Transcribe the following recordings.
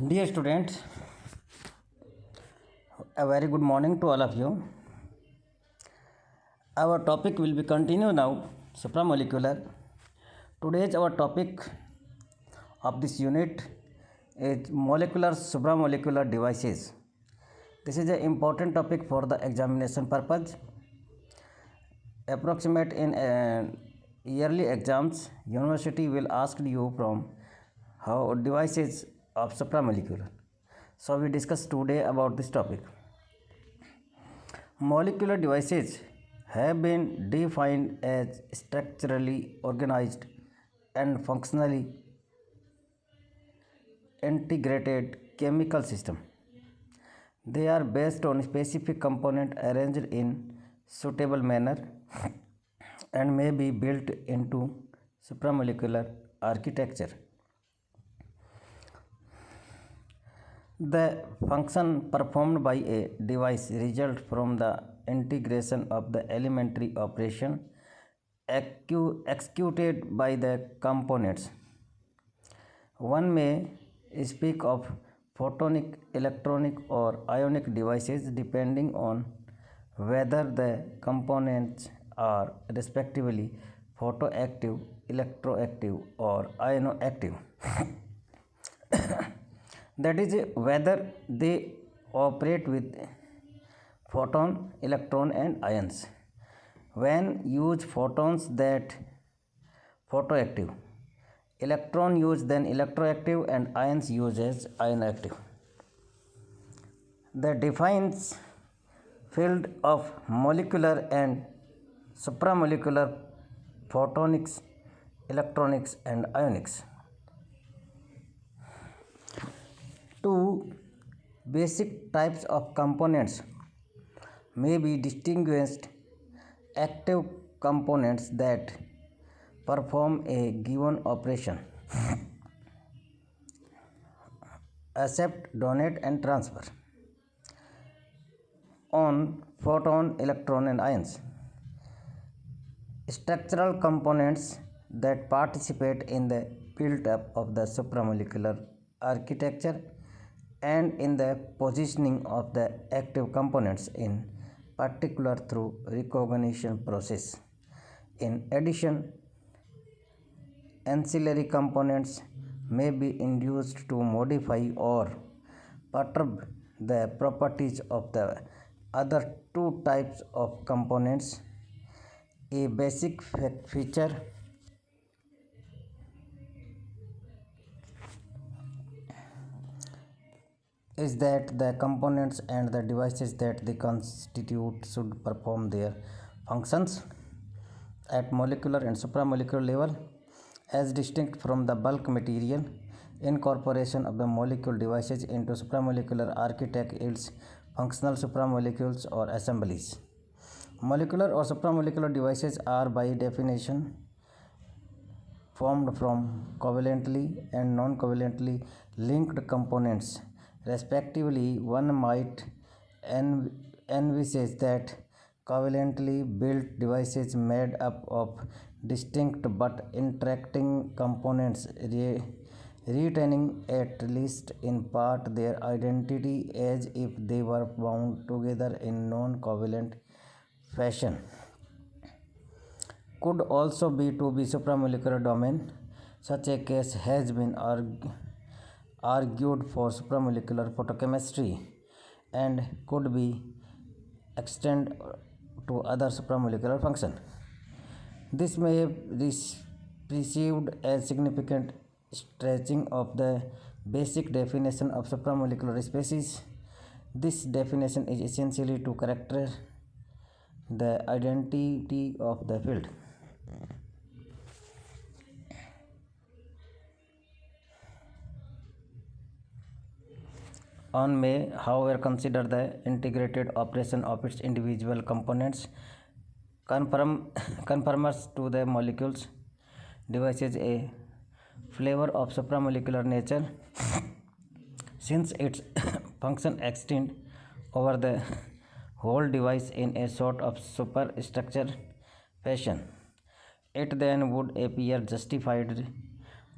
Dear students, a very good morning to all of you. Our topic will be continued now, supramolecular. Today's our topic of this unit is molecular supramolecular devices. This is an important topic for the examination purpose. Approximate in yearly exams, university will ask you from how devices of supramolecular. So we discuss today about this topic. Molecular devices have been defined as structurally organized and functionally integrated chemical system. They are based on specific component arranged in suitable manner and may be built into supramolecular architecture. The function performed by a device results from the integration of the elementary operation executed by the components. One may speak of photonic, electronic, or ionic devices depending on whether the components are respectively photoactive, electroactive, or ionoactive. That is, whether they operate with photon, electron, and ions. When use photons, that photoactive, electron use then electroactive, and ions use as ionoactive. The defines field of molecular and supramolecular photonics, electronics, and ionics. Two basic types of components may be distinguished: active components that perform a given operation, accept, donate, and transfer on photon, electron, and ions; structural components that participate in the build-up of the supramolecular architecture and in the positioning of the active components, in particular through recognition process. In addition, ancillary components may be induced to modify or perturb the properties of the other two types of components. A basic feature is that the components and the devices that they constitute should perform their functions at molecular and supramolecular level as distinct from the bulk material. Incorporation of the molecule devices into supramolecular architecture yields functional supramolecules or assemblies. Molecular or supramolecular devices are by definition formed from covalently and non-covalently linked components respectively. One might envisage that covalently built devices made up of distinct but interacting components retaining at least in part their identity as if they were bound together in non-covalent fashion, could also be to be supramolecular domain. Such a case has been argued for supramolecular photochemistry and could be extended to other supramolecular function. This may be perceived as significant stretching of the basic definition of supramolecular species. This definition is essentially to characterize the identity of the field. One may, however, consider the integrated operation of its individual components conformers to the molecules devices a flavor of supramolecular nature, since its function extend over the whole device in a sort of superstructure fashion. It then would appear justified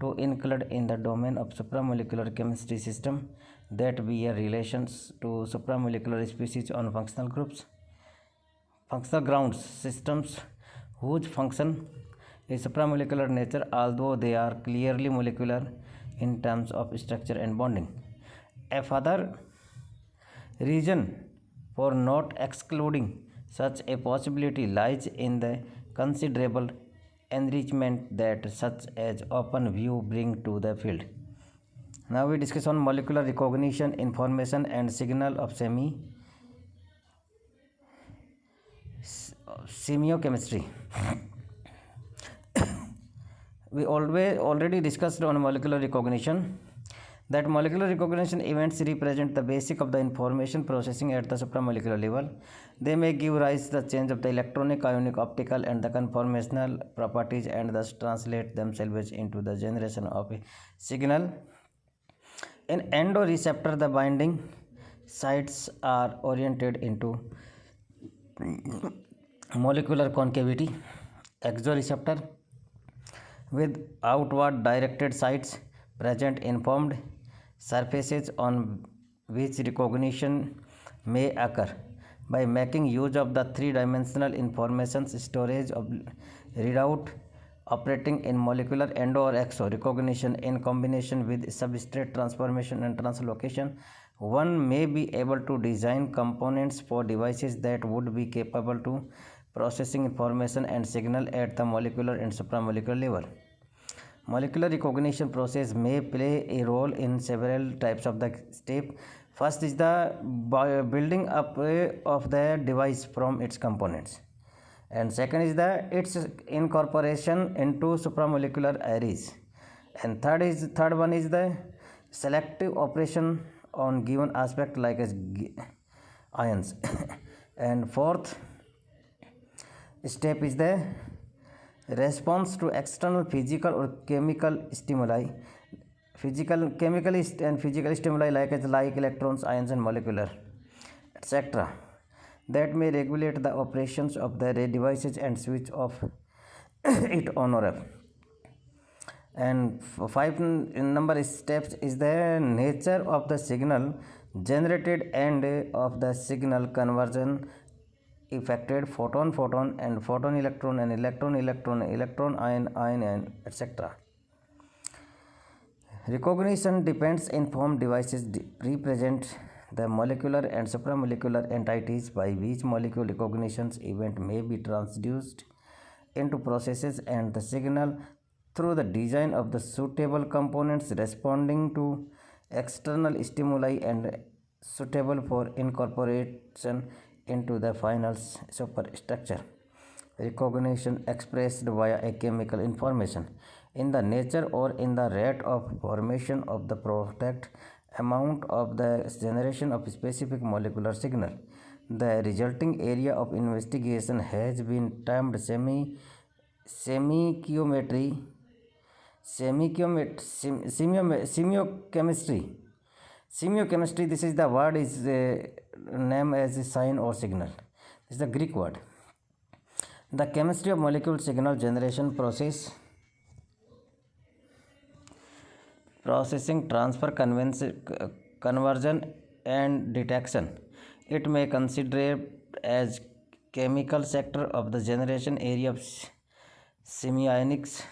to include in the domain of supramolecular chemistry system that bear relations to supramolecular species on functional groups, functional grounds, systems whose function is supramolecular nature although they are clearly molecular in terms of structure and bonding. A further reason for not excluding such a possibility lies in the considerable enrichment that such as open view bring to the field. Now we discuss on molecular recognition, information and signal of semiochemistry. We already discussed on molecular recognition that molecular recognition events represent the basic of the information processing at the supramolecular level. They may give rise to the change of the electronic, ionic, optical and the conformational properties and thus translate themselves into the generation of a signal. In endoreceptor, the binding sites are oriented into molecular concavity. Exoreceptor, with outward directed sites present in formed surfaces on which recognition may occur by making use of the three-dimensional information storage of readout operating in molecular endo or exo recognition in combination with substrate transformation and translocation. One may be able to design components for devices that would be capable to processing information and signal at the molecular and supramolecular level. Molecular recognition process may play a role in several types of the step. First is the building up of the device from its components, and second is the its incorporation into supramolecular arrays, and third one is the selective operation on given aspect like as ions and fourth step is the response to external physical or chemical stimuli, and physical stimuli like electrons, ions and molecular etc that may regulate the operations of the devices and switch off it on or off. And five number steps is the nature of the signal generated and of the signal conversion effected, photon and photon electron and electron ion etc. Recognition depends in form devices represent the molecular and supramolecular entities by which molecule recognitions event may be transduced into processes and the signal through the design of the suitable components responding to external stimuli and suitable for incorporation into the final superstructure. Recognition expressed via a chemical information in the nature or in the rate of formation of the product amount of the generation of specific molecular signal. The resulting area of investigation has been termed semiochemistry. Semiochemistry, this is the word is name as a sign or signal. This is the Greek word. The chemistry of molecule signal generation processing, transfer, conversion and detection. It may consider as chemical sector of the generation area of semionics,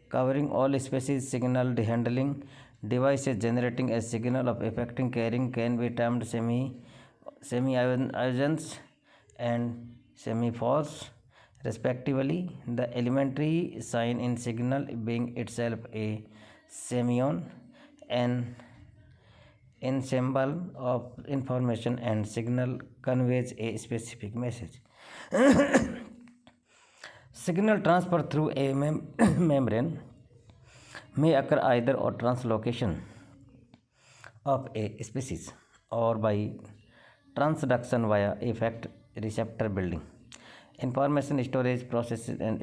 covering all species signal handling devices generating a signal of affecting carrying can be termed semi-ions and semi-false respectively, the elementary sign in signal being itself a semion, an ensemble of information and signal conveys a specific message. Signal transfer through a membrane may occur either or translocation of a species or by transduction via effect receptor building. Information storage processes and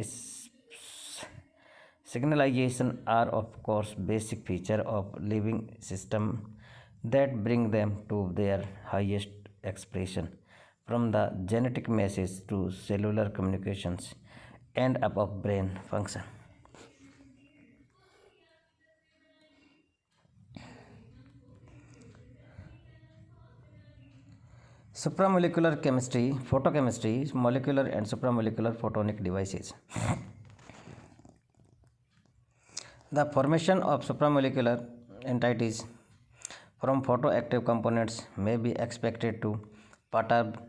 signalization are of course basic feature of living system that bring them to their highest expression, from the genetic message to cellular communications and above brain function. Supramolecular chemistry, photochemistry, molecular and supramolecular photonic devices. The formation of supramolecular entities from photoactive components may be expected to perturb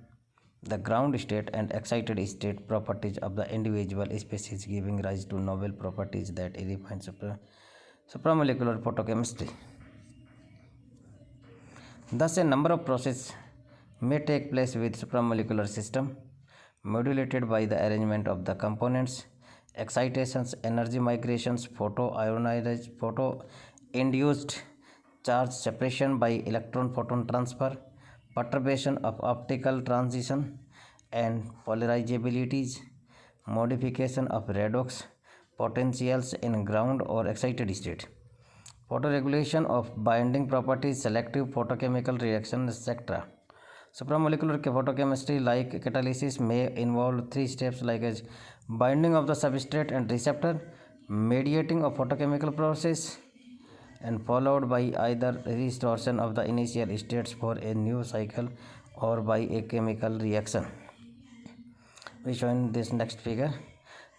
the ground state and excited state properties of the individual species, giving rise to novel properties that define supramolecular photochemistry. Thus, a number of processes may take place with supramolecular system, modulated by the arrangement of the components, excitations, energy migrations, photo-induced charge separation by electron-photon transfer, perturbation of optical transition and polarizabilities, modification of redox potentials in ground or excited state, photoregulation of binding properties, selective photochemical reaction, etc. Supramolecular photochemistry, like catalysis, may involve three steps like as binding of the substrate and receptor, mediating of photochemical process, and followed by either restoration of the initial states for a new cycle or by a chemical reaction. We show in this next figure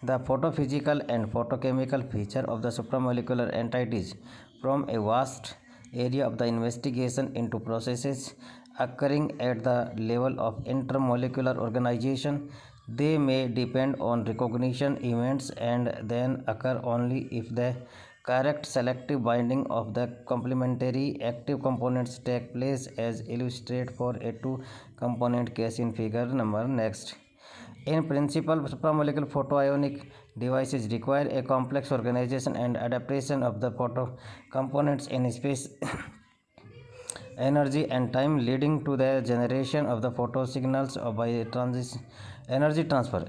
the photophysical and photochemical feature of the supramolecular entities from a vast area of the investigation into processes occurring at the level of intermolecular organization. They may depend on recognition events and then occur only if the correct selective binding of the complementary active components take place, as illustrated for a two component case in figure number next. In principle, supramolecular photoionic devices require a complex organization and adaptation of the photo components in space, energy and time, leading to the generation of the photo signals by energy transfer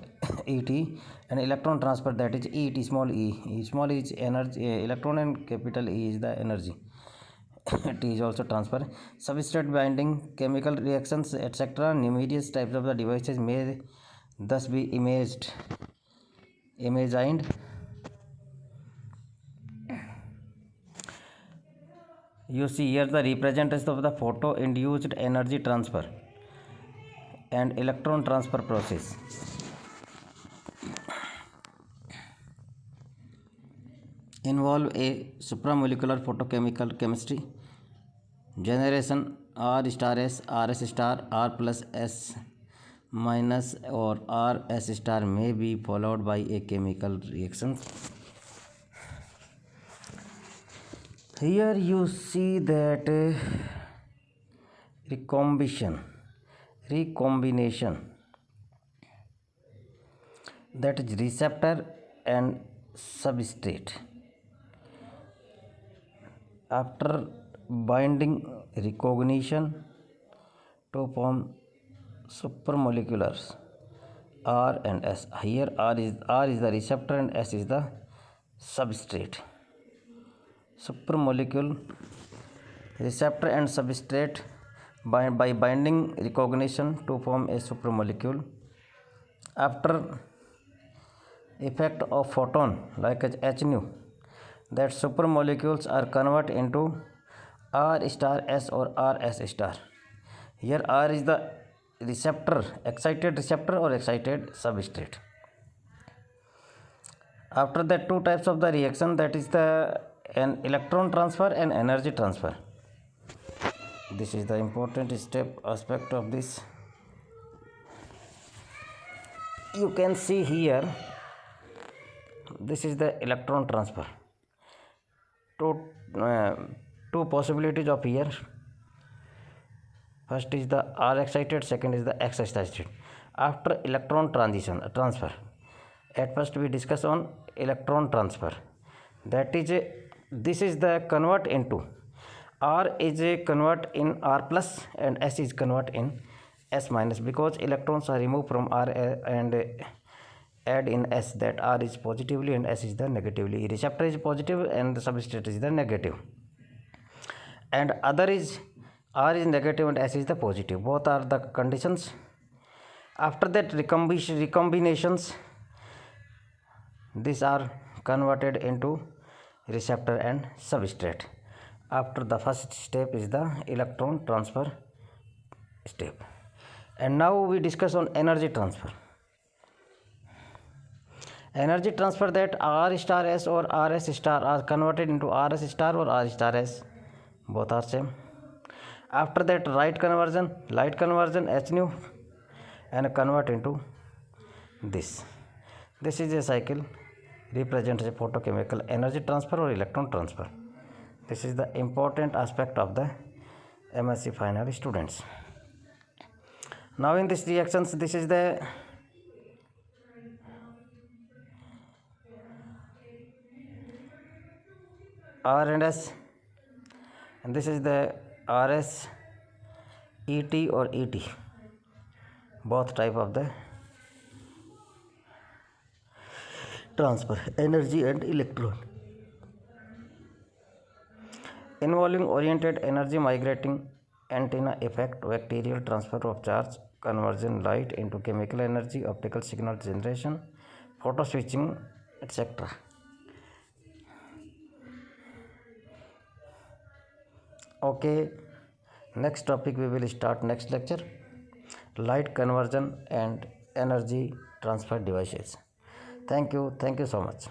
ET and electron transfer, that is ET small e. Small e is energy, electron, and capital E is the energy. T is also transfer. Substrate binding, chemical reactions, etc. Numerous types of the devices may thus be imagined. You see here the representation of the photo-induced energy transfer and electron transfer process. Involve a supramolecular photochemical chemistry. Generation R star S, RS star, R plus S minus or RS star may be followed by a chemical reaction. Here you see that recombination, that is receptor and substrate. After binding recognition to form supramoleculars R and S. Here R is the receptor and S is the substrate. Supramolecule, receptor and substrate by binding recognition to form a supramolecule. After effect of photon like as h nu, that supramolecules are converted into R star S or RS star. Here R is the receptor, excited receptor or excited substrate. After that, two types of the reaction, that is an electron transfer and energy transfer. This is the important step aspect of this. You can see here, this is the electron transfer. Two possibilities of here. First is the R excited, second is the X excited. After electron transfer, at first we discuss on electron transfer. That is this is the convert into R is a convert in R plus and S is convert in S minus, because electrons are removed from R and add in S, that R is positively and S is the negatively. Receptor is positive and the substrate is the negative, and other is R is negative and S is the positive. Both are the conditions. After that recombinations, these are converted into receptor and substrate. After the first step is the electron transfer step. And now we discuss on energy transfer. Energy transfer, that R star S or RS star are converted into RS star or R star S, both are same. After that, light conversion H nu, and convert into this. This is a cycle represents a photochemical energy transfer or electron transfer. This is the important aspect of the MSc final students. Now in this reactions, this is the R and S, and this is the RS, ET or ET, both type of the transfer energy and electron, involving oriented energy migrating antenna effect, bacterial transfer of charge, conversion light into chemical energy, optical signal generation, photo switching, etc. Okay, next topic we will start next lecture, light conversion and energy transfer devices. Thank you so much.